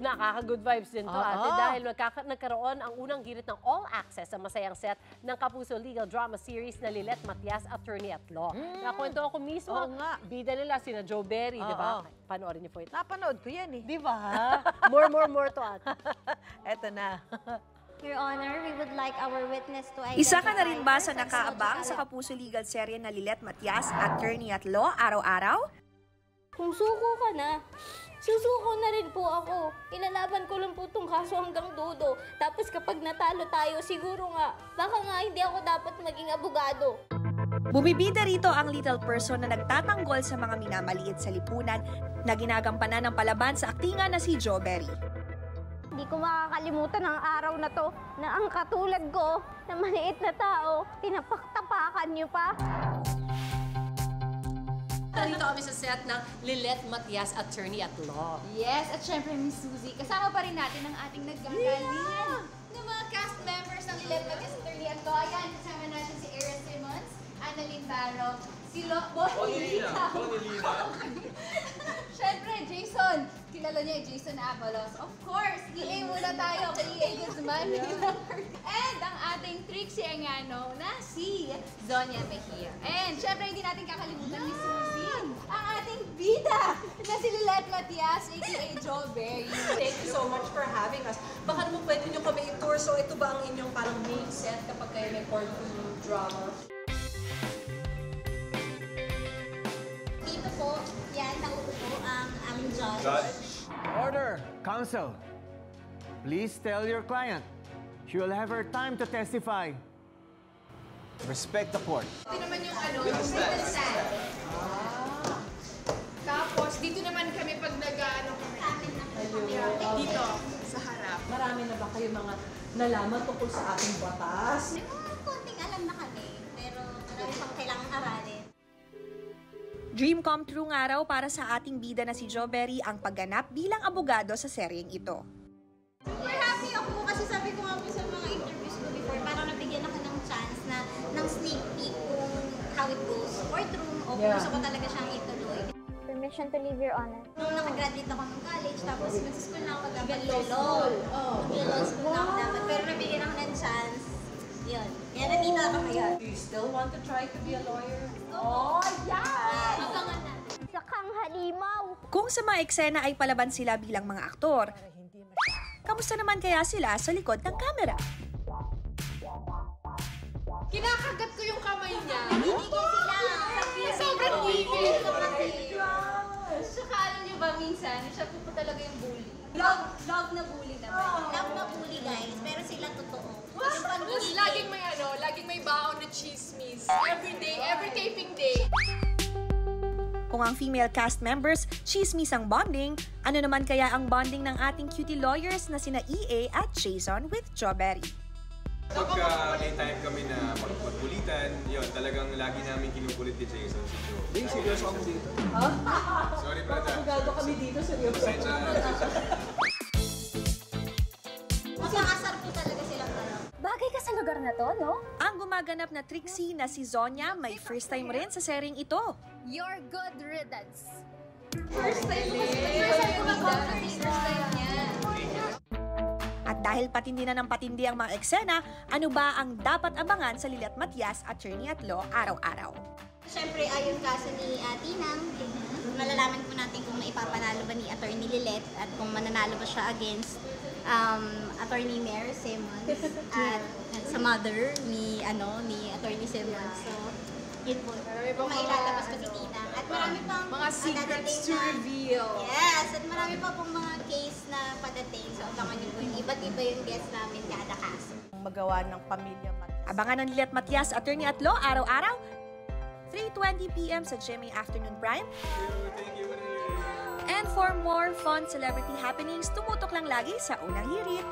Nakaka-good vibes din to, ate. Dahil nagkaroon ang unang hirit ng all-access sa masayang set ng Kapuso Legal Drama Series na Lilet Matias, Attorney at Law. Nakwento ako mismo, bida nila sina Joe Berry, di ba? Panoorin niyo po ito. Napanood ko yan eh. Di ba? More to, ate. Eto na. Your Honor, we would like our witness to identify... Isa ka na rin ba sa nakaabang sa Kapuso Legal serye na Lilet Matias, Attorney at Law, araw-araw? Kung suko ka na, susuko na rin po ako. Ilalaban ko lang po itong kaso hanggang dudo. Tapos kapag natalo tayo, siguro nga, baka nga hindi ako dapat maging abogado. Bumibida rito ang little person na nagtatanggol sa mga minamaliit sa lipunan na ginagampanan ng palaban sa aktingan na si Joe Berry. Hindi ko makakalimutan ang araw na to na ang katulad ko na maliit na tao, tinapaktapakan niyo pa. Dito kami sa set ng Lilet Matias, Attorney at Law. Yes, at syempre Miss Suzy, kasama pa rin natin ang ating naggagalingan ng mga cast members ng Lilet Matias, Attorney at Law. Ayan, kasama natin si Erin Simmons, Annalyn Barro, si Bonilita. Syempre, Jason. Kilala niya, Jason Avalos. Of course, EA muna tayo kay EA Guzman. And ang ating Trixie Engano na si Zonia Mejia. And syempre, hindi natin kakalimutan ni Suzy, ang ating bida na si Lilet Matias, aka Joe Berry. Thank you so much for having us. Baka naman pwede nyo kami i-tour. So ito ba ang inyong parang main set kapag kayo may courtroom drama? Dito po, yan, nauupo ang aming judge. Order! Counsel, please tell your client she will have her time to testify. Respect the court. Ito naman yung witness stand. Tapos, dito naman kami pag nag-ano kami. Dito, sa harap. Marami na ba kayo mga nalaman tungkol sa ating batas? May mga konting alam na kami, pero marami pang kailangang aralin. Dream come true nga raw para sa ating bida na si Joe Berry ang pagganap bilang abogado sa seryeng ito. Super happy ako kasi sabi ko nga po sa mga interviews ko before, parang nabigyan ako ng chance na ng sneak peek kung how it goes, courtroom, o kung gusto ko talaga siyang ituloy. Permission to leave, Your Honor. Nung nakagraduate ako ng college, tapos mag-school na ako dapat law. Mag-law school na ako dapat, pero nabigyan ako ng chance. Yun. Kaya nandito ako ngayon. Do you still want to try to be a lawyer? Oh, yeah! Abangan natin. Sa Kang Halimaw. Kung sa mga eksena ay palaban sila bilang mga aktor, kamusta naman kaya sila sa likod ng kamera? Kinakagat ko yung kamay niya. Nanginigil sila. Sobrang gigil. Saka alam niyo ba minsan, siya po talaga yung bully. Love na bully naman. Love na bully, guys. Pero sila totoo. Tapos laging may baon na chismis. Every day, every taping day. Kung ang female cast members, chismis ang bonding, ano naman kaya ang bonding ng ating cutie lawyers na sina EA at Jason with Joe Berry? Pagka may time kami na magkulitan, yun, talagang lagi namin kinukulit ni Jason si Joe. Ding, seryoso ako dito. Sorry, brother. Pagkado kami dito, seryoso. Makakasar po talaga silang dalawa. Bagay ka sa lugar na to, no? Ang gumaganap na Trixie na si Zonia may first time rin sa seryeng ito. Your good riddance. First time ko kasi first time niya. At dahil patindi na ng patindi ang mga eksena, ano ba ang dapat abangan sa Lilet Matias, Attorney at Law, araw-araw? Siyempre, ayon kaso ni Tinang, malalaman po natin kung maipapanalo ba ni Attorney Lilet at kung mananalo ba siya against Attorney Mayor Simmons at sa mother ni Attorney Simmons. So, yun po. Mailalabas pa si Tinang. At marami pang mga secrets to reveal. Yes, at marami pa pong mga case na padating. So, abangan niyo po. Iba't iba yung guest namin kada kaso. Magawa ng pamilya Matias. Abangan ng Lilet Matias, Attorney at Law, araw-araw, 3:20 p.m. sa GMA Afternoon Prime. And for more fun celebrity happenings, tumutok lang lagi sa Unang Hirit.